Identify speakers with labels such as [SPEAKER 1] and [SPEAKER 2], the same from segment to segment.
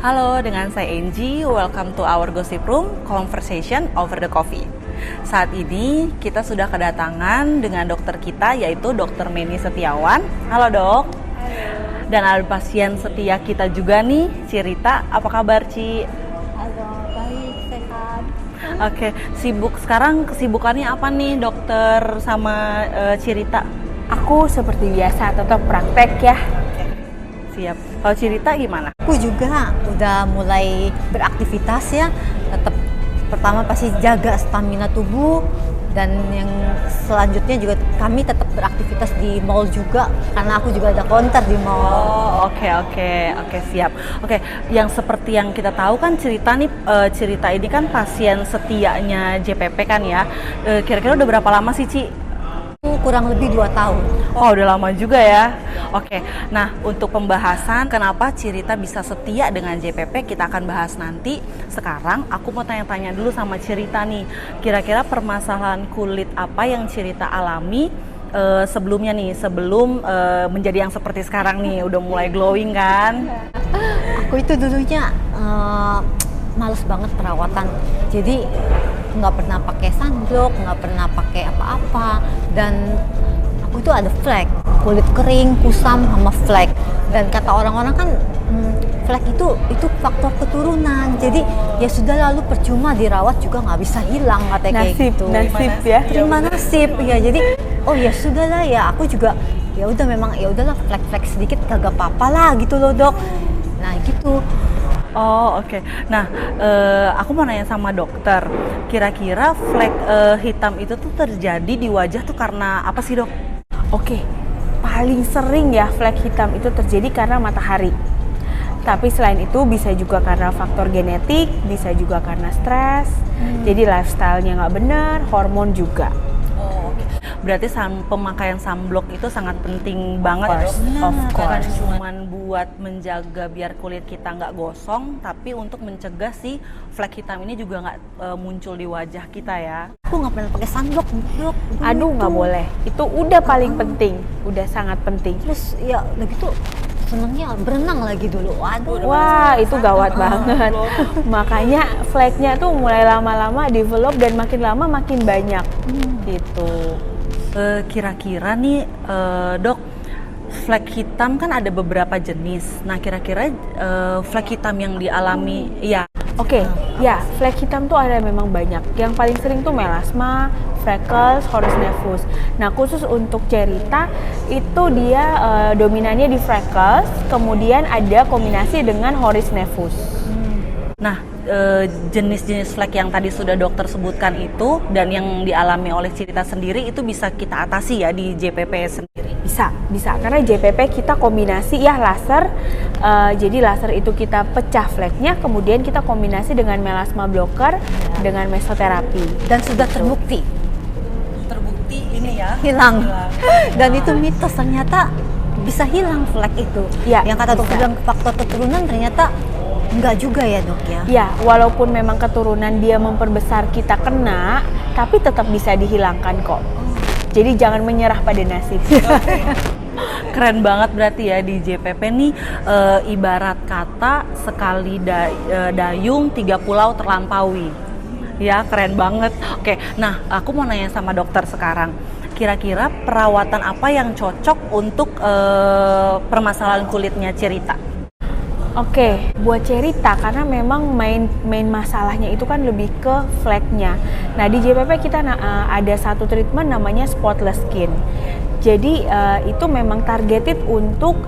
[SPEAKER 1] Halo, dengan saya Angie. Welcome to our Gossip Room, Conversation over the Coffee. Saat ini kita sudah kedatangan dengan dokter kita, yaitu Dr. Meni Setiawan. Halo dok.
[SPEAKER 2] Halo.
[SPEAKER 1] Dan ada pasien setia kita juga nih, Cirita. Apa kabar Ci?
[SPEAKER 2] Halo, baik, sehat.
[SPEAKER 1] Oke, sibuk sekarang, kesibukannya apa nih dokter sama Cirita?
[SPEAKER 2] Aku seperti biasa tetap praktek ya.
[SPEAKER 1] Siap. Kalau Cirita gimana?
[SPEAKER 3] Aku juga udah mulai beraktivitas ya. Tetap pertama pasti jaga stamina tubuh, dan yang selanjutnya juga kami tetap beraktivitas di mall juga karena aku juga ada konter di mall.
[SPEAKER 1] Oh, oke, siap. Oke, yang seperti yang kita tahu kan Cirita ini kan pasien setianya JPP kan ya. Kira-kira udah berapa lama sih Ci?
[SPEAKER 3] Kurang lebih 2 tahun.
[SPEAKER 1] Oh, udah lama juga ya. Oke, nah untuk pembahasan kenapa Cirita bisa setia dengan JPP kita akan bahas nanti. Sekarang aku mau tanya-tanya dulu sama Cirita nih. Kira-kira permasalahan kulit apa yang Cirita alami sebelumnya nih, sebelum menjadi yang seperti sekarang nih, udah mulai glowing kan?
[SPEAKER 3] Aku itu dulunya males banget perawatan. Jadi nggak pernah pakai sunblock, nggak pernah pakai apa-apa, dan aku itu ada flek, kulit kering, kusam, sama flek. Dan kata orang-orang kan flek itu faktor keturunan. Jadi ya sudah, lalu percuma dirawat juga nggak bisa hilang, katanya kayak gitu.
[SPEAKER 2] Nasib ya.
[SPEAKER 3] Terima nasib ya. Jadi oh ya sudahlah ya, aku juga ya udah, memang ya udahlah, flek-flek sedikit kagak apa-apa lah gitu loh dok. Nah gitu.
[SPEAKER 1] Oh, oke. Nah, aku mau nanya sama dokter. Kira-kira flek hitam itu tuh terjadi di wajah tuh karena apa sih dok?
[SPEAKER 2] Oke, paling sering ya flek hitam itu terjadi karena matahari. Tapi selain itu bisa juga karena faktor genetik, bisa juga karena stres. Jadi lifestyle-nya nggak benar, hormon juga.
[SPEAKER 1] Oh, oke. Berarti pemakaian sunblock itu sangat penting banget ya dok?
[SPEAKER 2] Of course.
[SPEAKER 1] Bukan cuma buat menjaga biar kulit kita nggak gosong, tapi untuk mencegah si flek hitam ini juga nggak muncul di wajah kita ya.
[SPEAKER 3] Aku nggak pernah pakai sunblock dok.
[SPEAKER 2] Aduh, nggak boleh. Itu udah paling penting, udah sangat penting.
[SPEAKER 3] Terus ya udah gitu senengnya berenang lagi dulu. Waduh.
[SPEAKER 2] Wah, itu gawat banget. Makanya fleknya tuh mulai lama-lama develop dan makin lama makin banyak. Gitu.
[SPEAKER 1] Kira-kira nih dok, flek hitam kan ada beberapa jenis. Nah kira-kira flek hitam yang dialami ya.
[SPEAKER 2] Oke, ya flek hitam tuh ada memang banyak. Yang paling sering tuh melasma, freckles, horis nevus. Nah khusus untuk Cirita itu dia dominannya di freckles, kemudian ada kombinasi dengan horis nevus.
[SPEAKER 1] Nah jenis-jenis flek yang tadi sudah dokter sebutkan itu dan yang dialami oleh Cirita sendiri itu bisa kita atasi ya di JPP sendiri?
[SPEAKER 2] Bisa. Karena JPP kita kombinasi ya laser. Jadi laser itu kita pecah fleknya, kemudian kita kombinasi dengan melasma blocker dengan mesoterapi.
[SPEAKER 3] Dan sudah terbukti
[SPEAKER 1] ini ya
[SPEAKER 3] hilang. Dan itu mitos, ternyata bisa hilang flek itu.
[SPEAKER 2] Ya,
[SPEAKER 3] yang kata dokter
[SPEAKER 2] bisa.
[SPEAKER 3] bilang faktor keturunan, ternyata enggak juga ya dok ya.
[SPEAKER 2] Ya, walaupun memang keturunan dia memperbesar kita kena, tapi tetap bisa dihilangkan kok. Jadi jangan menyerah pada nasib.
[SPEAKER 1] Keren banget berarti ya di JPP nih, ibarat kata sekali dayung 3 pulau terlampaui. Ya keren banget. Oke, nah aku mau nanya sama dokter sekarang. Kira-kira perawatan apa yang cocok untuk permasalahan kulitnya Cirita?
[SPEAKER 2] Oke, buat Cirita karena memang main masalahnya itu kan lebih ke fleknya. Nah di JPP kita ada satu treatment namanya spotless skin. Jadi itu memang targeted untuk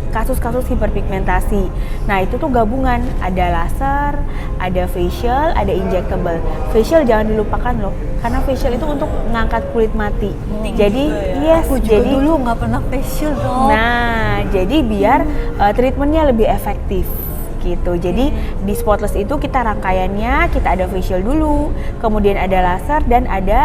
[SPEAKER 2] kasus-kasus hiperpigmentasi. Nah itu tuh gabungan, ada laser, ada facial, ada injectable. Facial jangan dilupakan loh, karena facial itu untuk ngangkat kulit mati. Jadi yes,
[SPEAKER 3] Aku juga
[SPEAKER 2] jadi
[SPEAKER 3] dulu nggak pernah facial dok.
[SPEAKER 2] nah jadi biar treatmentnya lebih efektif gitu. Jadi di spotless itu kita rangkaiannya kita ada facial dulu, kemudian ada laser dan ada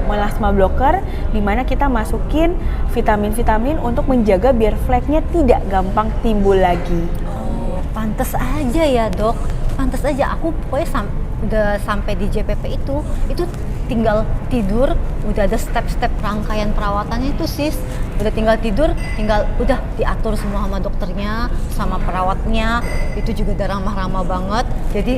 [SPEAKER 2] melasma blocker di mana kita masukin vitamin-vitamin untuk menjaga biar fleknya tidak gampang timbul lagi.
[SPEAKER 3] Oh, pantes aja ya dok. Pantes aja aku pokoknya udah sampai di JPP itu tinggal tidur, udah ada step-step rangkaian perawatannya itu sis. Udah tinggal tidur, udah diatur semua sama dokternya, sama perawatnya. Itu juga udah ramah-ramah banget. Jadi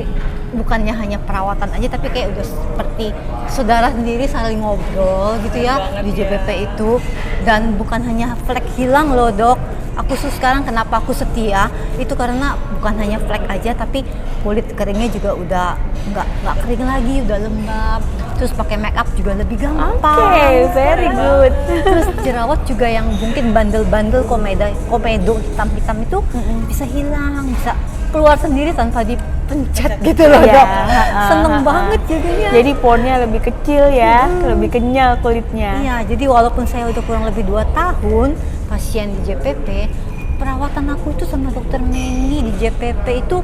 [SPEAKER 3] bukannya hanya perawatan aja, tapi kayak udah seperti saudara sendiri saling ngobrol gitu ya di JPP itu. Dan bukan hanya flek hilang loh dok. Aku sekarang kenapa aku setia itu karena bukan hanya flek aja, tapi kulit keringnya juga udah nggak kering lagi, udah lembab. Terus pakai make up juga lebih gampang.
[SPEAKER 2] Oke, very good.
[SPEAKER 3] Terus jerawat juga yang mungkin bandel-bandel komedo hitam-hitam itu bisa hilang, bisa keluar sendiri tanpa dipencet gitu loh dok. Seneng banget jadinya.
[SPEAKER 2] Jadi pornya lebih kecil ya, lebih kenyal kulitnya.
[SPEAKER 3] Iya, jadi walaupun saya udah kurang lebih 2 tahun pasien di JPP, perawatan aku itu sama dokter Meni di JPP itu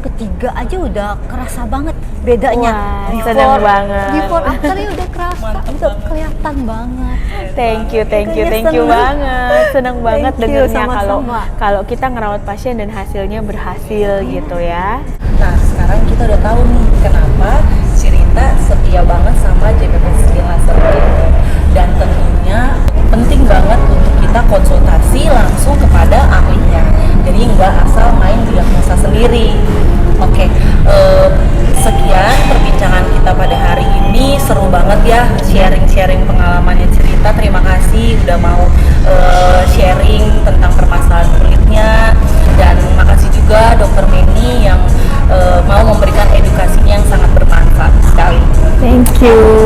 [SPEAKER 3] ketiga aja udah kerasa banget bedanya.
[SPEAKER 2] Wah, seneng banget.
[SPEAKER 3] Before afternya udah kerasa, udah kelihatan banget.
[SPEAKER 2] Thank you
[SPEAKER 3] seneng.
[SPEAKER 2] banget. Seneng banget
[SPEAKER 3] Thank you,
[SPEAKER 2] dengernya
[SPEAKER 3] sama-sama.
[SPEAKER 2] kalau kita ngerawat pasien dan hasilnya berhasil gitu ya.
[SPEAKER 1] Nah, sekarang kita udah tahu nih kenapa Cirita setia banget sama JPP Skin Laser ini. Dan tentunya penting banget untuk kita konsultasi langsung kepada ahlinya. Jadi nggak asal main diagnosa sendiri. Oke, sekian perbincangan kita pada hari ini. Seru banget ya sharing-sharing pengalamannya Cirita. Terima kasih udah mau sharing tentang permasalahan kulitnya. Dan makasih juga Dokter Meni yang mau memberikan edukasinya yang sangat bermanfaat sekali.
[SPEAKER 2] Thank you.